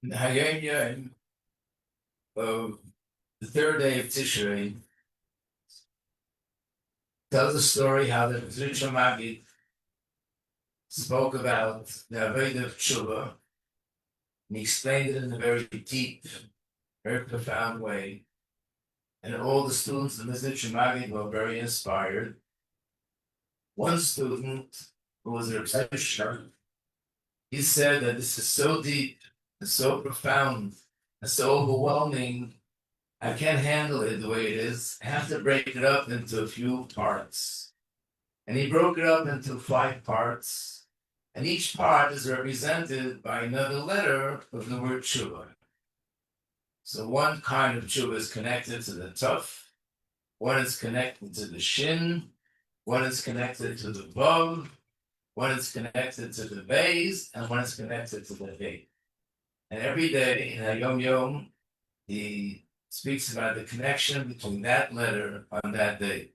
Hayom of the third day of Tishrei tells the story how the Majeski spoke about the Avodah of Tshuva, and he explained it in a very deep, very profound way. And all the students of Mr. Majeski were very inspired. One student, who was a Tishrei, he said that this is so deep and so profound and so overwhelming. I can't handle it the way it is. I have to break it up into a few parts. And he broke it up into 5 parts. And each part is represented by another letter of the word tshuva. So one kind of tshuva is connected to the tuf, one is connected to the shin, one is connected to the vav, one is connected to the beis, and one is connected to the hey. And every day in Hayom Yom, he speaks about the connection between that letter on that day.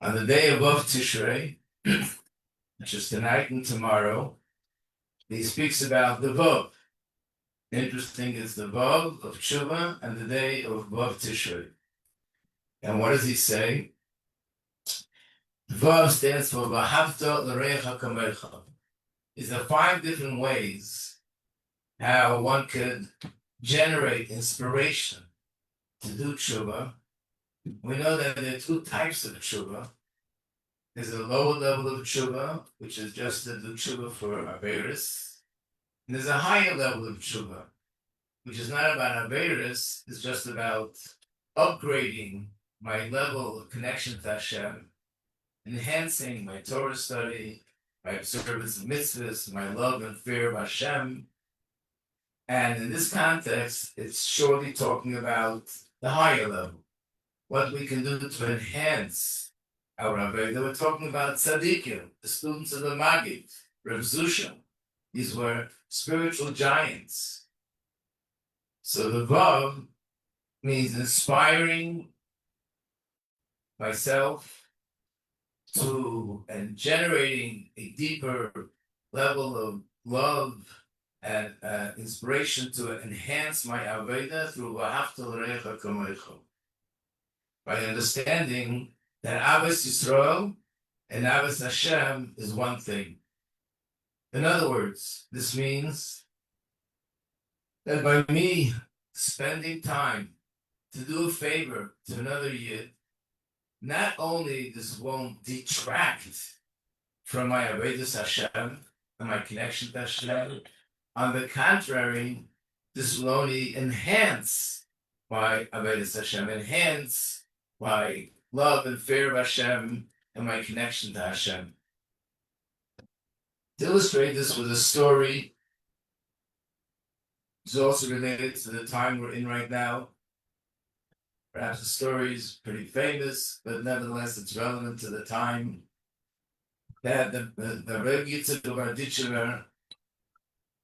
On the day above Tishrei, which is tonight and tomorrow, he speaks about the Vav. Interesting is the Vav of Tshuva and the day of Vav Tishrei. And what does he say? Vav stands for V'ahavta l'recha kamecha. Is there 5 different ways how one could generate inspiration to do tshuva. We know that there are 2 types of tshuva. There's a lower level of tshuva, which is just to do tshuva for averis. And there's a higher level of tshuva, which is not about averis, it's just about upgrading my level of connection to Hashem, enhancing my Torah study, my observance of mitzvahs, my love and fear of Hashem. And in this context, it's surely talking about the higher level, what we can do to enhance our Rabbi. They were talking about tzaddikim, the students of the Magid, Reb Zusha. These were spiritual giants. So the Vav means inspiring myself to and generating a deeper level of love and inspiration to enhance my Avodah through V'ahavta l'recha kamecha. By understanding that Avos Yisrael and Avos Hashem is one thing. In other words, this means that by me spending time to do a favor to another Yid, not only this won't detract from my Avodas Hashem and my connection to Hashem, on the contrary, this will only enhance my Avodas Hashem, enhance my love and fear of Hashem and my connection to Hashem. To illustrate this with a story, it's also related to the time we're in right now. Perhaps the story is pretty famous, but nevertheless it's relevant to the time. That the Rebbe Yitzchak of Arditchever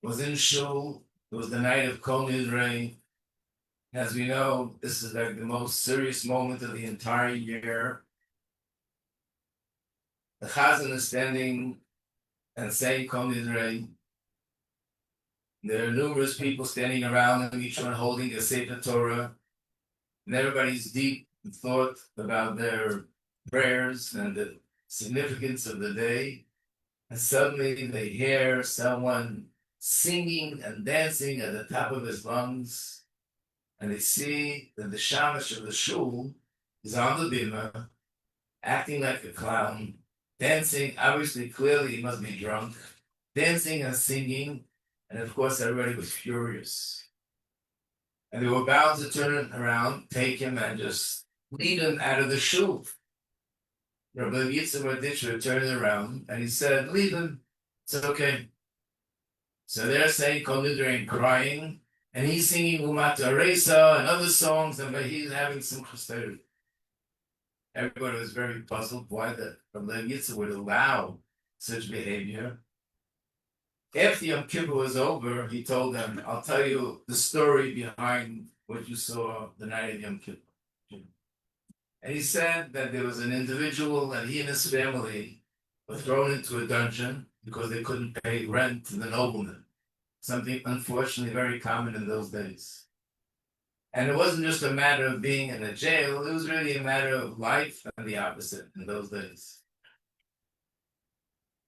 was in shul. It was the night of Kol Nidrei. As we know, this is like the most serious moment of the entire year. The Chazan is standing and saying Kol Nidrei. There are numerous people standing around and each one holding a Sefer Torah. And everybody's deep in thought about their prayers and the significance of the day. And suddenly they hear someone singing and dancing at the top of his lungs. And they see that the shamash of the shul is on the bima, acting like a clown, dancing, obviously, clearly he must be drunk, dancing and singing, and of course everybody was furious. And they were bound to turn him around, take him, and just lead him out of the shul. Rabbi Yitzchak turned around, and he said, leave him, it's okay. So they're saying Kol Nidrei and crying, and he's singing Umata Resa and other songs, and he's having some chassidut. Everybody was very puzzled why the Rabbi Yitzchak would allow such behavior. After Yom Kippur was over, he told them, I'll tell you the story behind what you saw the night of Yom Kippur. And he said that there was an individual and he and his family were thrown into a dungeon because they couldn't pay rent to the nobleman. something unfortunately very common in those days. And it wasn't just a matter of being in a jail, it was really a matter of life and the opposite in those days.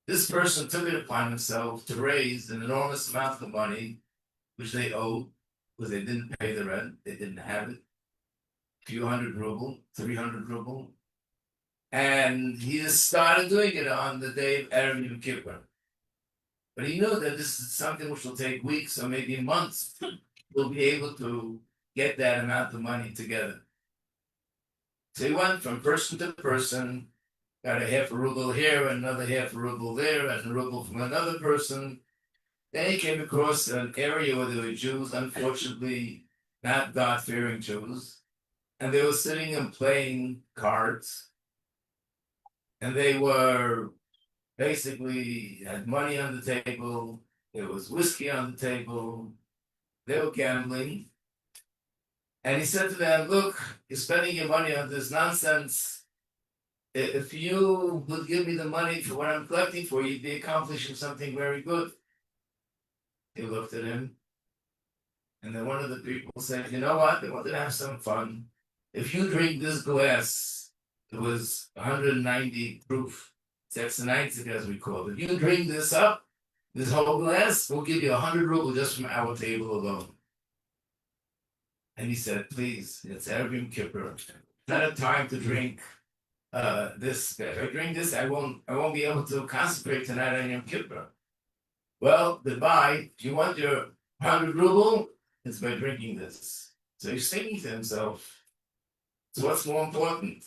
This person took it upon himself to raise an enormous amount of money, which they owed, because they didn't pay the rent, they didn't have it. A few hundred ruble, 300 ruble. And he just started doing it on the day of Erev Yom Kippur. But he knew that this is something which will take weeks or maybe months. We'll be able to get that amount of money together. So he went from person to person, got a half a ruble here, another half a ruble there, and a ruble from another person. Then he came across an area where there were Jews, unfortunately not God-fearing Jews, and they were sitting and playing cards, and they were basically had money on the table, there was whiskey on the table, they were gambling. And he said to them, look, you're spending your money on this nonsense. If you would give me the money for what I'm collecting for, you'd be accomplishing something very good. He looked at him. And then one of the people said, you know what? They wanted to have some fun. If you drink this glass, it was 190 proof. Sexanite, as we call it. If you drink this up, this whole glass, we'll give you 100 rubles just from our table alone. And he said, please, it's Erev Yom Kippur. It's not a time to drink this. If I drink this, I won't be able to concentrate tonight on Yom Kippur. Well, goodbye. If you want your 100 ruble, it's by drinking this. So he's thinking to himself, so what's more important?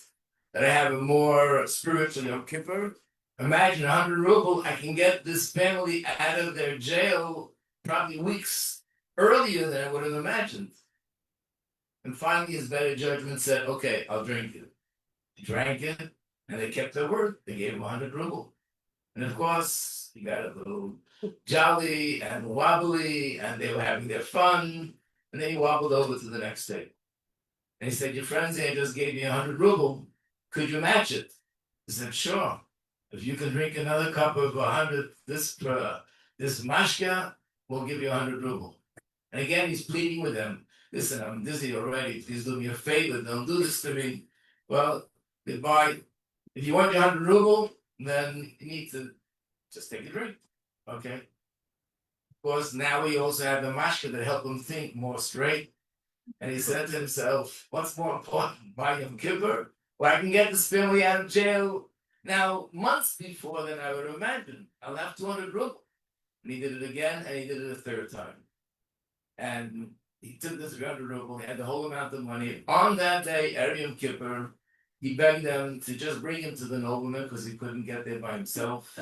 That I have a more spiritual Yom Kippur? Imagine 100 ruble, I can get this family out of their jail probably weeks earlier than I would have imagined. And finally, his better judgment said, okay, I'll drink it. He drank it, and they kept their word. They gave him 100 ruble. And of course, he got a little jolly and wobbly, and they were having their fun. And then he wobbled over to the next day. And he said, your friends here just gave me 100 ruble. Could you match it? He said, sure. If you can drink another cup of 100, this mashka, we'll give you 100 ruble. And again, he's pleading with them. Listen, I'm dizzy already. Please do me a favor. Don't do this to me. Well, goodbye. If you want your 100 ruble, then you need to just take a drink. Okay? Of course, now we also have the mashka that help him think more straight. And he said to himself, what's more important, my Yom Kippur? Well, I can get this family out of jail now months before than I would have imagined. I'll have 200 ruble. And he did it again, and he did it a third time. And he took the 300 ruble, he had the whole amount of money. On that day, Erev Yom Kippur, he begged them to just bring him to the nobleman because he couldn't get there by himself.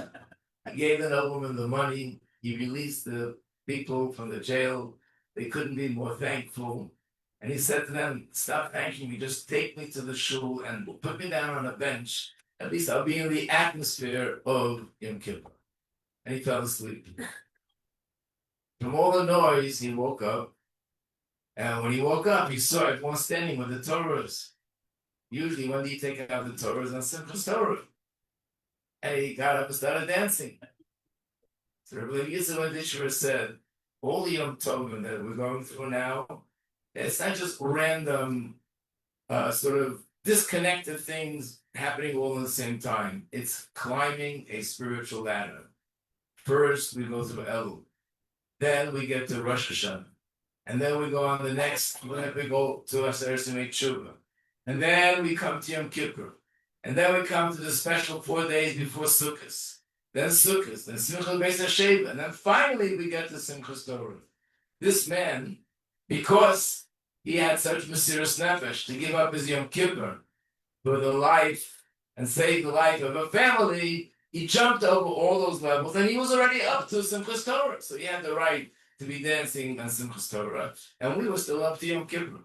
He gave the nobleman the money. He released the people from the jail. They couldn't be more thankful. And he said to them, stop thanking me, just take me to the shul and put me down on a bench. At least I'll be in the atmosphere of Yom Kippur. And he fell asleep. From all the noise, he woke up. And when he woke up, he saw everyone standing with the Torahs. Usually, when do you take out the Torahs on Simchas Torah? And he got up and started dancing. So Rabbi Tishrei said, all the Yom Tovim that we're going through now, it's not just random, sort of disconnected things happening all at the same time. It's climbing a spiritual ladder. First, we go through Elul. Then we get to Rosh Hashanah. And then we go on the next, we go to Aseret Simei Tshuva. And then we come to Yom Kippur. And then we come to the special 4 days before Sukkot. Then Sukkot, then Simchas Beis HaSheva. And then finally we get to Simchas Torah. This man, because he had such Mesiras Nefesh to give up his Yom Kippur for the life and save the life of a family, he jumped over all those levels and he was already up to Simchas Torah. So he had the right to be dancing on Simchas Torah, and we were still up to Yom Kippur.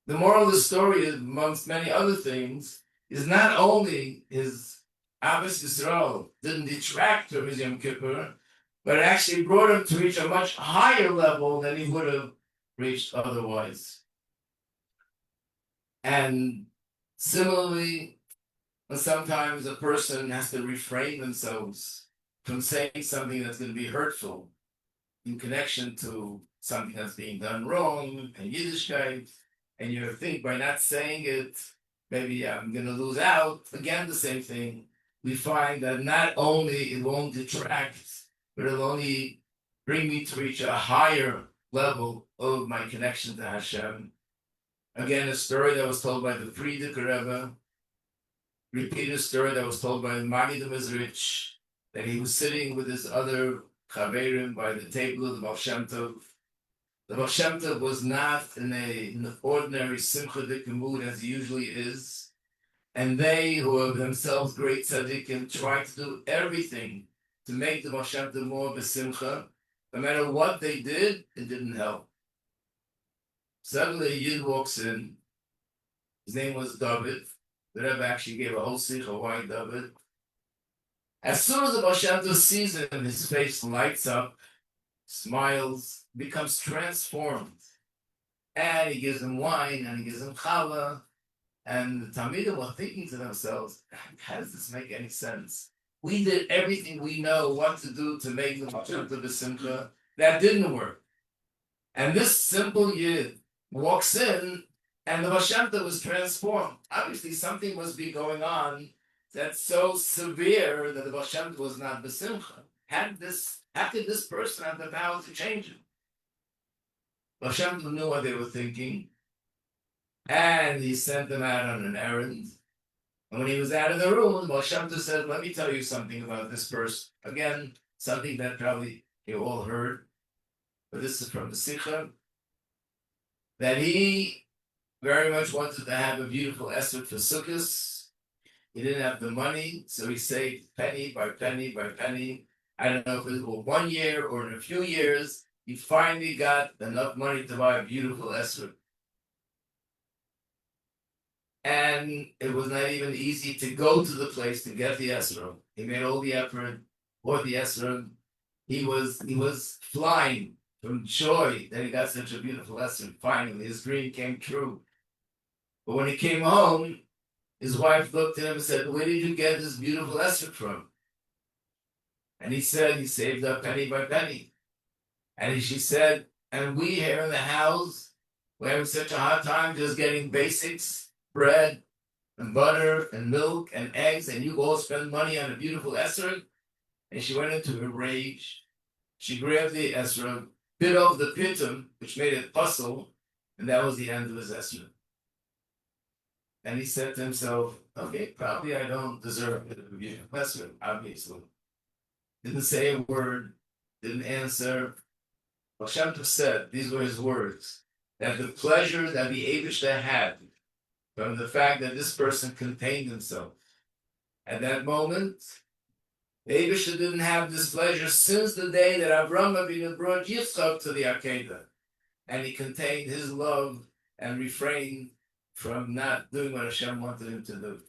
The moral of the story, amongst many other things, is not only his Abbas Yisrael didn't detract from his Yom Kippur, but it actually brought him to reach a much higher level than he would have reached otherwise. And similarly, sometimes a person has to refrain themselves from saying something that's going to be hurtful. in connection to something that's being done wrong and Yiddishkeit, and you think by not saying it, maybe I'm going to lose out. Again, the same thing. We find that not only it won't detract, but it'll only bring me to reach a higher level of my connection to Hashem. Again, a story that was told by the Frierdiker Rebbe, repeated story that was told by the Magi the Mizrich, that he was sitting with his other Chaverim by the table of the Baal Shem Tov. The Baal Shem Tov was not in an ordinary simcha mood as he usually is, and they, who are themselves great tzaddikim, tried to do everything to make the Baal Shem Tov more of a simcha. No matter what they did, it didn't help. Suddenly a Yid walks in. His name was David. The Rebbe actually gave a whole sikha, why David. As soon as the Baal Shem Tov sees him, his face lights up, smiles, becomes transformed. And he gives him wine, and he gives him challah. And the Talmidim were thinking to themselves, how does this make any sense? We did everything we know what to do to make the Baal Shem Tov a simcha. That didn't work. And this simple Yid walks in, and the Baal Shem Tov was transformed. Obviously, something must be going on that's so severe that the Baal Shem Tov was not besimcha. How could this person have the power to change him? Baal Shem Tov knew what they were thinking, and he sent them out on an errand. And when he was out of the room, Baal Shem Tov said, let me tell you something about this person. Again, something that probably you all heard, but this is from the Sikha, that he very much wanted to have a beautiful esrog for Sukkot. He didn't have the money, so he saved penny by penny by penny. I don't know if it was 1 year or in a few years, he finally got enough money to buy a beautiful esrog. And it was not even easy to go to the place to get the esrog. He made all the effort, bought the esrog. He was flying from joy that he got such a beautiful esrog. Finally, his dream came true. But when he came home, his wife looked at him and said, where did you get this beautiful esrog from? And he said, he saved up penny by penny. And she said, and we here in the house, we're having such a hard time just getting basics, bread and butter and milk and eggs, and you all spend money on a beautiful esrog. And she went into a rage. She grabbed the esrog, bit off the pitum, which made it puzzle, and that was the end of his esrog. And he said to himself, okay, probably I don't deserve it to be a esrog, obviously. Didn't say a word, didn't answer. Baal Shem Tov said, these were his words, that the pleasure that the Eibishter had from the fact that this person contained himself. At that moment, the Eibishter didn't have this pleasure since the day that Avraham Avinu brought Yitzchak to the Akedah. And he contained his love and refrained from not doing what Hashem wanted him to do.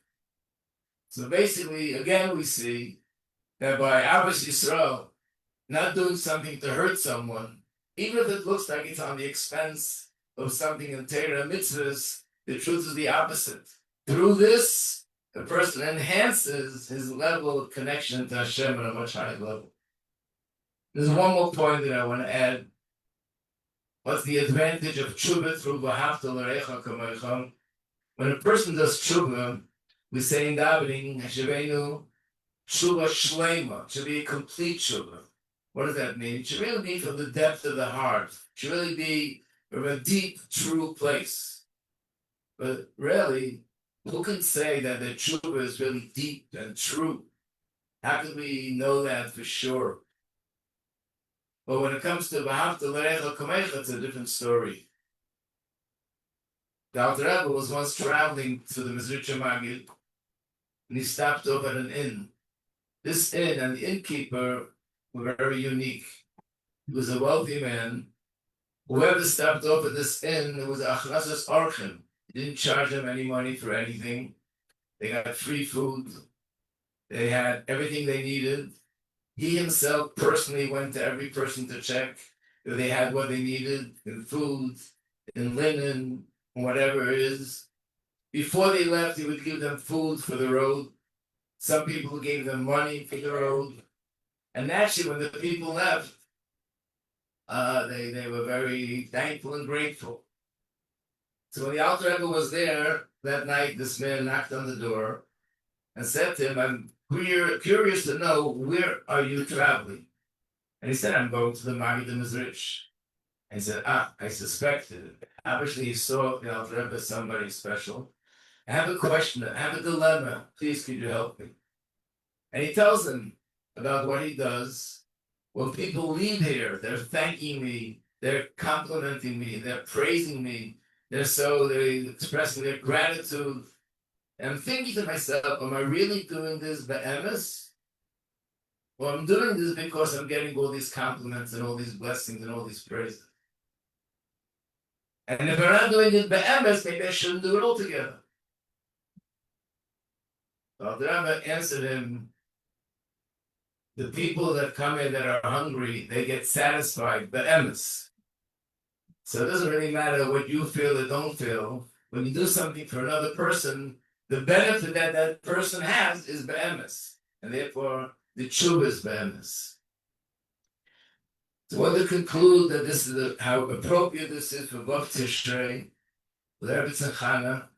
So basically, again, we see that by Abbas Yisrael not doing something to hurt someone, even if it looks like it's on the expense of something in Torah mitzvahs, the truth is the opposite. Through this, the person enhances his level of connection to Hashem at a much higher level. There's one more point that I want to add. What's the advantage of tshuva through v'ahavta l'recha kamecha? When a person does tshuva, we say in davening, Hashavenu, tshuva shlema, should be a complete tshuva. What does that mean? It should really be from the depth of the heart. It should really be from a deep, true place. But really, who can say that the tshuva is really deep and true? How can we know that for sure? But when it comes to v'ahavta l'recha kamecha, it's a different story. The Alter Rebbe was once traveling to the Mezritcha Magid, and he stopped off at an inn. This inn and the innkeeper were very unique. He was a wealthy man. Whoever stopped off at this inn, it was achrasas orchim. He didn't charge them any money for anything. They got free food. They had everything they needed. He himself personally went to every person to check if they had what they needed in food, in linen, whatever it is. Before they left, he would give them food for the road. Some people gave them money for the road. And naturally, when the people left, They were very thankful and grateful. So when the Alter Rebbe was there that night, this man knocked on the door and said to him, "I'm curious to know, where are you traveling?" And he said, "I'm going to the Magid Mizrich." And he said, I suspected it. Obviously, he saw the Alter Rebbe as somebody special. I have a question, I have a dilemma. Please, could you help me? And he tells him about what he does. When people leave here, they're thanking me, they're complimenting me, they're praising me, they're expressing their gratitude. And I'm thinking to myself, am I really doing this be'emes? Or I'm doing this because I'm getting all these compliments and all these blessings and all these praises. And if I'm not doing it be'emes, maybe I shouldn't do it altogether. So the Rabbi answered him, the people that come in that are hungry, they get satisfied be'emes. So it doesn't really matter what you feel or don't feel. When you do something for another person, the benefit that that person has is be'emes. And therefore, the tshuva is be'emes. So I want to conclude that this is how appropriate this is for Vav Tishrei, with Rabbi Tzachana,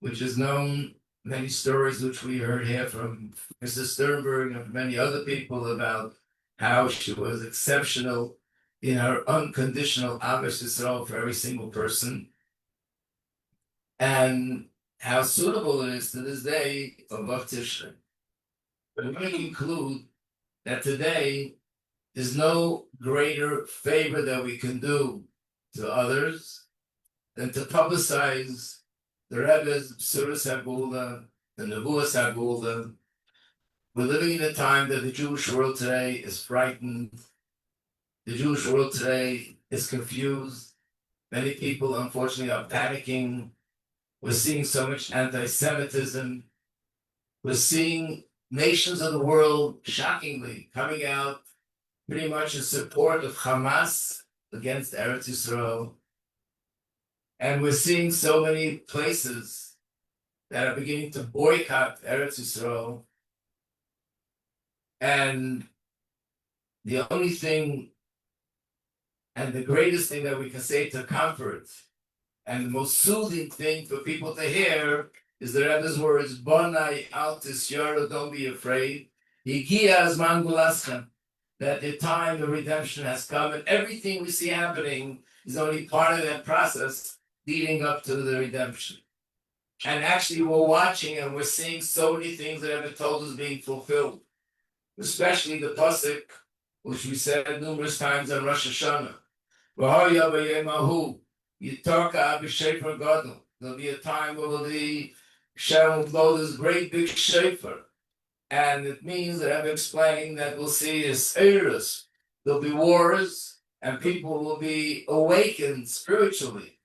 which is known, many stories which we heard here from Mr. Sternberg and many other people about how she was exceptional in her unconditional Ahavas Yisrael for every single person, and how suitable it is to this day of Vav Tishrei. But we're going to conclude that today there's no greater favor that we can do to others than to publicize the Rebbe's B'suras Hagula, the Nevuas Hagula. We're living in a time that the Jewish world today is frightened. The Jewish world today is confused. Many people, unfortunately, are panicking. We're seeing so much anti-Semitism. We're seeing nations of the world, shockingly, coming out pretty much in support of Hamas against Eretz Yisrael. And we're seeing so many places that are beginning to boycott Eretz Yisrael. And the only thing and the greatest thing that we can say to comfort and the most soothing thing for people to hear is the Rebbe's words, Bonai al tisyara, don't be afraid. Higia azman gulaschem, that the time of redemption has come, and everything we see happening is only part of that process leading up to the redemption. And actually, we're watching and we're seeing so many things that have been told us being fulfilled, especially the pasuk, which we said numerous times on Rosh Hashanah. There'll be a time where Hashem will blow this great big shofar. And it means that I've explained that we'll see is eras. There'll be wars, and people will be awakened spiritually.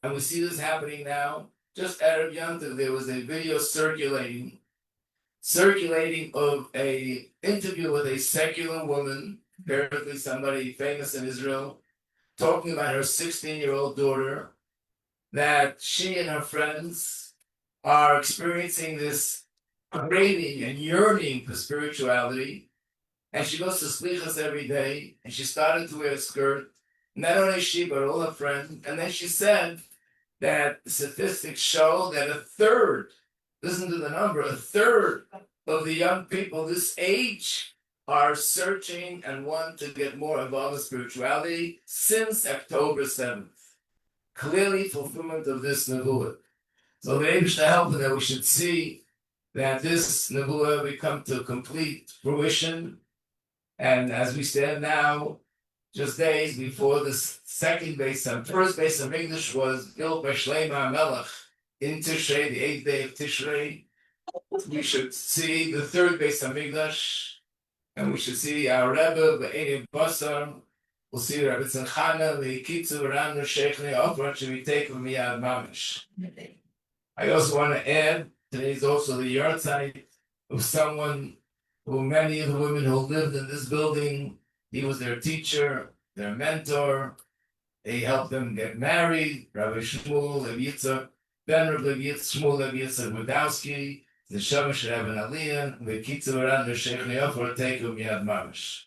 And we see this happening now. Just Arab Yontif, there was a video circulating of a interview with a secular woman, apparently somebody famous in Israel, talking about her 16-year-old daughter, that she and her friends are experiencing this craving and yearning for spirituality, and she goes to slichas every day, and she started to wear a skirt, not only she, but all her friends, and then she said that statistics show that a third, listen to the number, a third of the young people this age are searching and want to get more involved in spirituality since October 7th. Clearly fulfillment of this nevuah. So the Eibush to help that we should see that this nevuah will come to complete fruition. And as we stand now, just days before the second base, first base of English was built by Shlomo Melech in Tishrei, the 8th day of Tishrei. We should see the third base of English, and we should see our Rebbe, the Erev Basar. We'll see Rabbi Tzachana, the Kitzu, Ranu, Sheikhni, Ofra, should be taken from Yad Mamish. I also want to add, today is also the yahrzeit of someone who many of the women who lived in this building, he was their teacher, their mentor. They helped them get married. Rabbi Shmuel Lev Yitzchak, Ben Rabbi Shmuel Lev Yitzchak Budowski, the Shamash Rabbi Aliyah, the Kitzu, Ranu, Sheikhni, Ofra, take from Yad Mamish.